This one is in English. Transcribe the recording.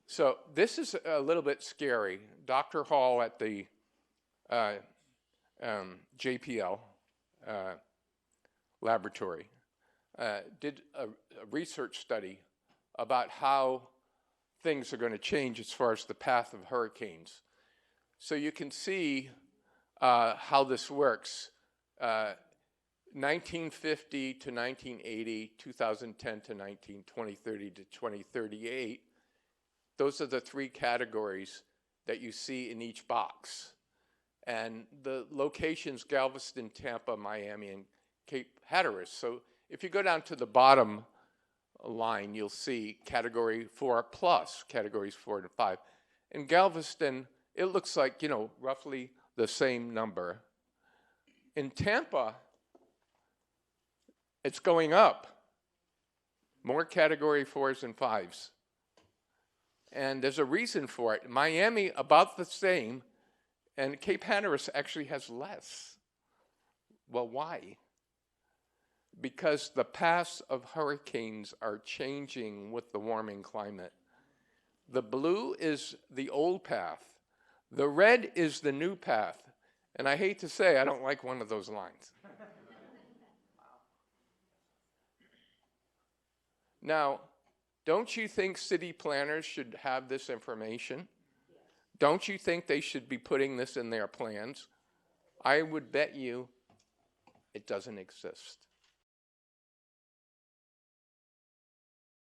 So this is a little bit scary. Dr. Hall at the JPL laboratory did a research study about how things are going to change as far as the path of hurricanes. So you can see how this works. 1950 to 1980, 2010 to 2030 to 2038. Those are the three categories that you see in each box. And the locations, Galveston, Tampa, Miami, and Cape Hatteras. So if you go down to the bottom line, you'll see category 4 plus, categories 4 to 5. In Galveston, it looks like, roughly the same number. In Tampa, it's going up. More category 4s and 5s. And there's a reason for it. Miami, about the same, and Cape Hatteras actually has less. Well, why? Because the paths of hurricanes are changing with the warming climate. The blue is the old path. The red is the new path. And I hate to say, I don't like one of those lines. Now, don't you think city planners should have this information? Don't you think they should be putting this in their plans? I would bet you it doesn't exist.